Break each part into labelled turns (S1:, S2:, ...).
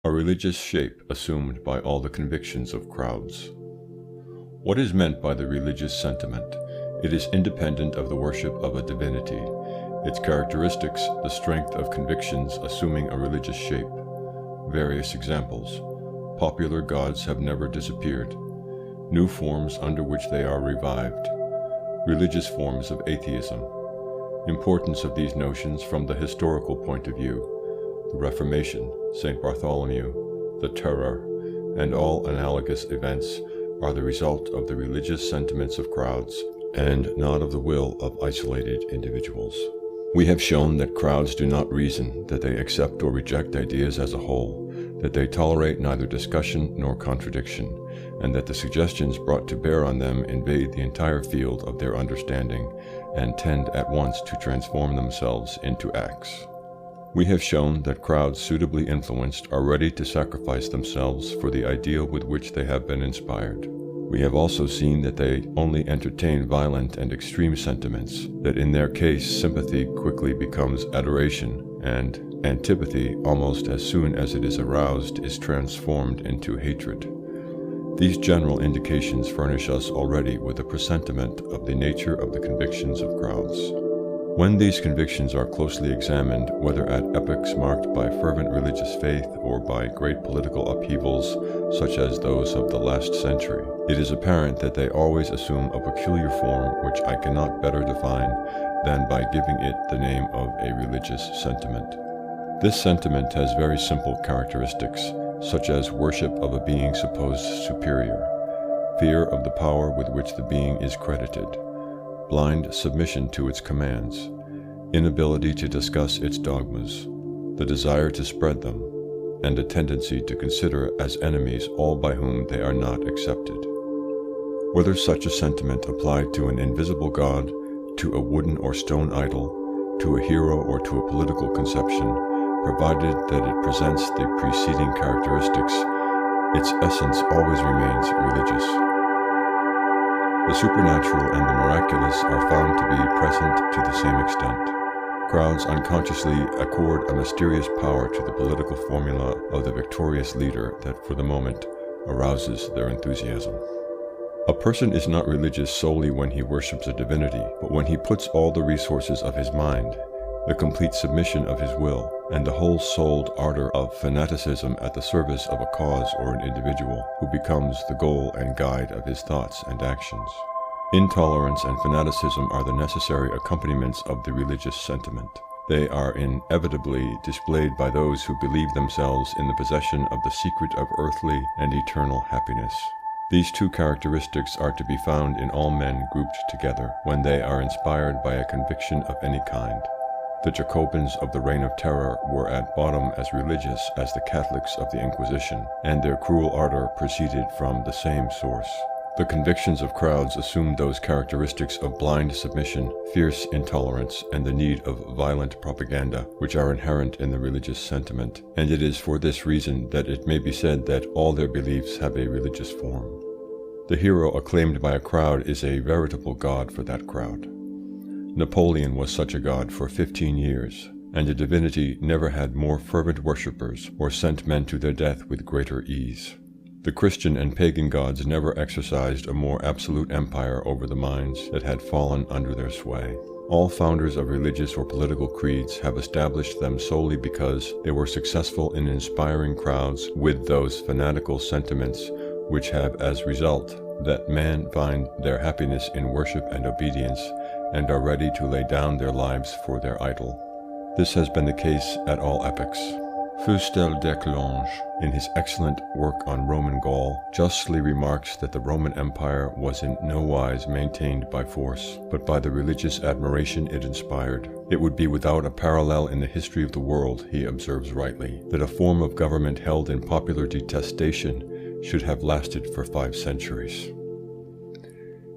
S1: A religious shape assumed by all the convictions of crowds. What is meant by the religious sentiment? It is independent of the worship of a divinity. Its characteristics, the strength of convictions assuming a religious shape. Various examples. Popular gods have never disappeared. New forms under which they are revived. Religious forms of atheism. Importance of these notions from the historical point of view. The Reformation, St. Bartholomew, the Terror, and all analogous events are the result of the religious sentiments of crowds and not of the will of isolated individuals. We have shown that crowds do not reason, that they accept or reject ideas as a whole, that they tolerate neither discussion nor contradiction, and that the suggestions brought to bear on them invade the entire field of their understanding and tend at once to transform themselves into acts. We have shown that crowds suitably influenced are ready to sacrifice themselves for the ideal with which they have been inspired. We have also seen that they only entertain violent and extreme sentiments, that in their case sympathy quickly becomes adoration, and antipathy, almost as soon as it is aroused, is transformed into hatred. These general indications furnish us already with a presentiment of the nature of the convictions of crowds. When these convictions are closely examined, whether at epochs marked by fervent religious faith or by great political upheavals such as those of the last century, it is apparent that they always assume a peculiar form which I cannot better define than by giving it the name of a religious sentiment. This sentiment has very simple characteristics, such as worship of a being supposed superior, fear of the power with which the being is credited, blind submission to its commands, inability to discuss its dogmas, the desire to spread them, and a tendency to consider as enemies all by whom they are not accepted. Whether such a sentiment applied to an invisible god, to a wooden or stone idol, to a hero or to a political conception, provided that it presents the preceding characteristics, its essence always remains religious. The supernatural and the miraculous are found to be present to the same extent. Crowds unconsciously accord a mysterious power to the political formula of the victorious leader that for the moment arouses their enthusiasm. A person is not religious solely when he worships a divinity, but when he puts all the resources of his mind, the complete submission of his will, and the whole-souled ardor of fanaticism at the service of a cause or an individual, who becomes the goal and guide of his thoughts and actions. Intolerance and fanaticism are the necessary accompaniments of the religious sentiment. They are inevitably displayed by those who believe themselves in the possession of the secret of earthly and eternal happiness. These two characteristics are to be found in all men grouped together when they are inspired by a conviction of any kind. The Jacobins of the Reign of Terror were at bottom as religious as the Catholics of the Inquisition, and their cruel ardor proceeded from the same source. The convictions of crowds assumed those characteristics of blind submission, fierce intolerance, and the need of violent propaganda, which are inherent in the religious sentiment, and it is for this reason that it may be said that all their beliefs have a religious form. The hero acclaimed by a crowd is a veritable god for that crowd. Napoleon was such a god for 15 years, and a divinity never had more fervent worshippers or sent men to their death with greater ease. The Christian and pagan gods never exercised a more absolute empire over the minds that had fallen under their sway. All founders of religious or political creeds have established them solely because they were successful in inspiring crowds with those fanatical sentiments which have as result that men find their happiness in worship and obedience and are ready to lay down their lives for their idol. This has been the case at all epochs. Fustel de Coulanges, in his excellent work on Roman Gaul, justly remarks that the Roman Empire was in no wise maintained by force, but by the religious admiration it inspired. It would be without a parallel in the history of the world, he observes rightly, that a form of government held in popular detestation should have lasted for 5 centuries.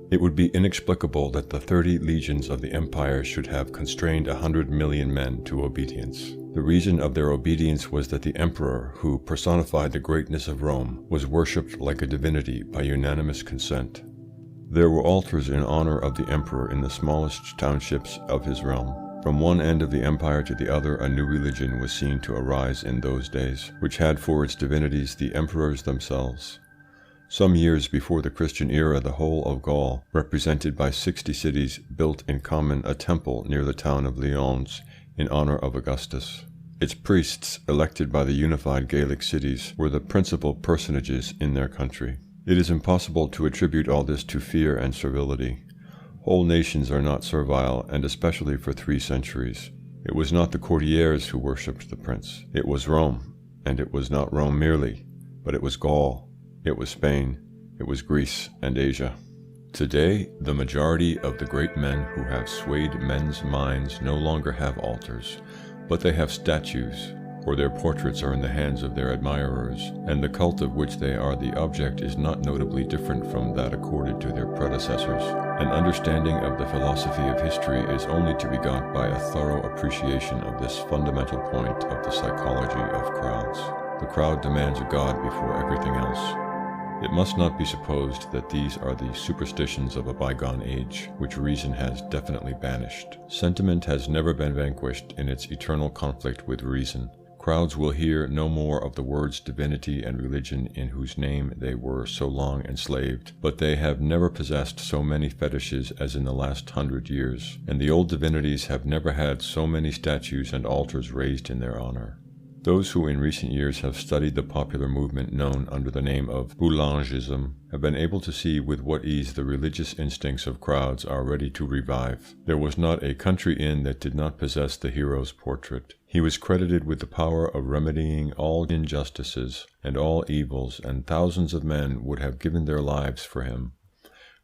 S1: It would be inexplicable that the 30 legions of the empire should have constrained 100 million men to obedience. The reason of their obedience was that the emperor, who personified the greatness of Rome, was worshipped like a divinity by unanimous consent. There were altars in honor of the emperor in the smallest townships of his realm. From one end of the empire to the other, a new religion was seen to arise in those days, which had for its divinities the emperors themselves. Some years before the Christian era, the whole of Gaul, represented by 60 cities, built in common a temple near the town of Lyons in honor of Augustus. Its priests, elected by the unified Gallic cities, were the principal personages in their country. It is impossible to attribute all this to fear and servility. Whole nations are not servile, and especially for 3 centuries. It was not the courtiers who worshipped the prince. It was Rome, and it was not Rome merely, but it was Gaul, it was Spain, it was Greece and Asia. Today, the majority of the great men who have swayed men's minds no longer have altars, but they have statues, or their portraits are in the hands of their admirers, and the cult of which they are the object is not notably different from that accorded to their predecessors. An understanding of the philosophy of history is only to be got by a thorough appreciation of this fundamental point of the psychology of crowds. The crowd demands a god before everything else. It must not be supposed that these are the superstitions of a bygone age, which reason has definitely banished. Sentiment has never been vanquished in its eternal conflict with reason. Crowds will hear no more of the words divinity and religion in whose name they were so long enslaved, but they have never possessed so many fetishes as in the last 100 years, and the old divinities have never had so many statues and altars raised in their honor. Those who in recent years have studied the popular movement known under the name of Boulangism have been able to see with what ease the religious instincts of crowds are ready to revive. There was not a country inn that did not possess the hero's portrait. He was credited with the power of remedying all injustices and all evils, and thousands of men would have given their lives for him.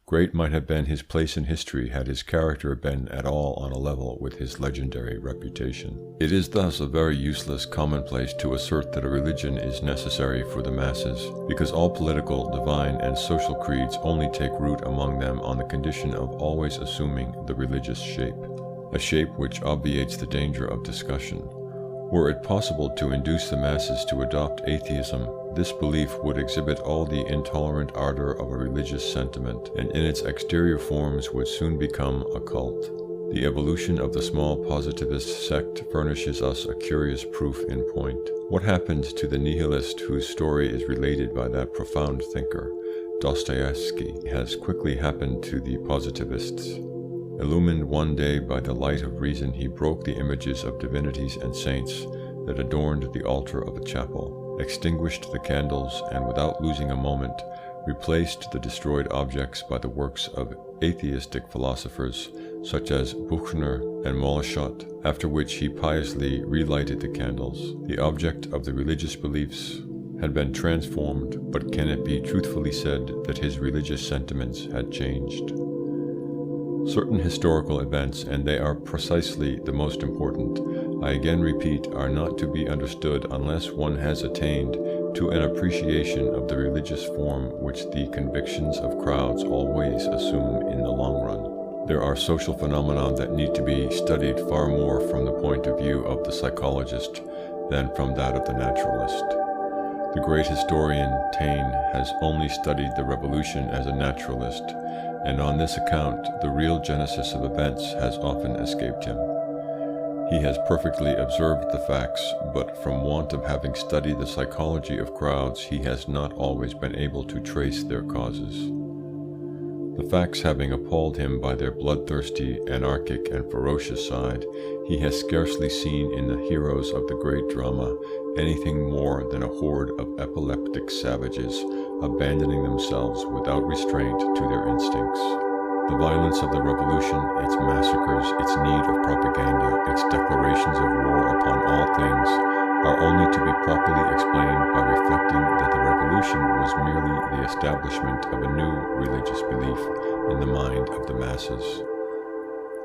S1: Great might have been his place in history had his character been at all on a level with his legendary reputation. It is thus a very useless commonplace to assert that a religion is necessary for the masses, because all political, divine, and social creeds only take root among them on the condition of always assuming the religious shape, a shape which obviates the danger of discussion. Were it possible to induce the masses to adopt atheism, this belief would exhibit all the intolerant ardor of a religious sentiment, and in its exterior forms would soon become a cult. The evolution of the small positivist sect furnishes us a curious proof in point. What happened to the nihilist whose story is related by that profound thinker, Dostoevsky, has quickly happened to the positivists. Illumined one day by the light of reason, he broke the images of divinities and saints that adorned the altar of a chapel, extinguished the candles, and without losing a moment, replaced the destroyed objects by the works of atheistic philosophers such as Buchner and Moleschott, after which he piously relighted the candles. The object of the religious beliefs had been transformed, but can it be truthfully said that his religious sentiments had changed? Certain historical events, and they are precisely the most important, I again repeat, are not to be understood unless one has attained to an appreciation of the religious form which the convictions of crowds always assume in the long run. There are social phenomena that need to be studied far more from the point of view of the psychologist than from that of the naturalist. The great historian Taine has only studied the revolution as a naturalist, and on this account the real genesis of events has often escaped him. He has perfectly observed the facts, but from want of having studied the psychology of crowds, he has not always been able to trace their causes. The facts having appalled him by their bloodthirsty, anarchic, and ferocious side, he has scarcely seen in the heroes of the great drama anything more than a horde of epileptic savages abandoning themselves without restraint to their instincts. The violence of the revolution, its massacres, its need of propaganda, its declarations of war upon all things, are only to be properly explained by reflecting that the revolution was merely the establishment of a new religious belief in the mind of the masses.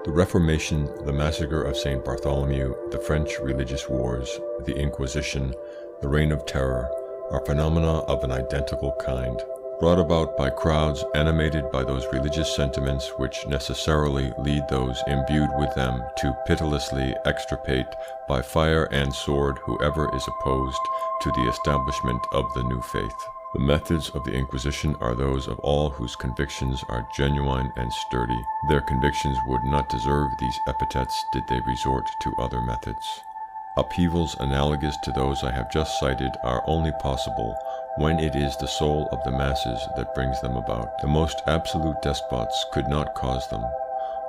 S1: The Reformation, the massacre of St. Bartholomew, the French religious wars, the Inquisition, the Reign of Terror, are phenomena of an identical kind, brought about by crowds animated by those religious sentiments which necessarily lead those imbued with them to pitilessly extirpate by fire and sword whoever is opposed to the establishment of the new faith. The methods of the Inquisition are those of all whose convictions are genuine and sturdy. Their convictions would not deserve these epithets did they resort to other methods. Upheavals analogous to those I have just cited are only possible when it is the soul of the masses that brings them about. The most absolute despots could not cause them.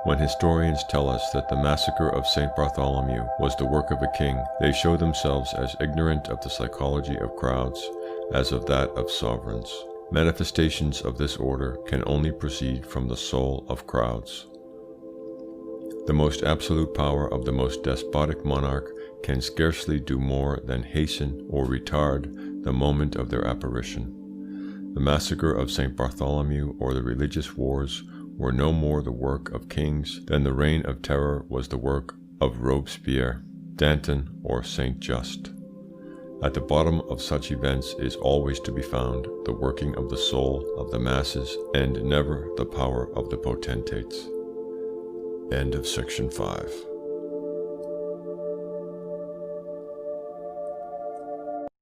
S1: When historians tell us that the massacre of St. Bartholomew was the work of a king, they show themselves as ignorant of the psychology of crowds as of that of sovereigns. Manifestations of this order can only proceed from the soul of crowds. The most absolute power of the most despotic monarch can scarcely do more than hasten or retard the moment of their apparition. The massacre of St. Bartholomew or the religious wars were no more the work of kings than the Reign of Terror was the work of Robespierre, Danton, or Saint Just. At the bottom of such events is always to be found the working of the soul of the masses and never the power of the potentates. End of section 5.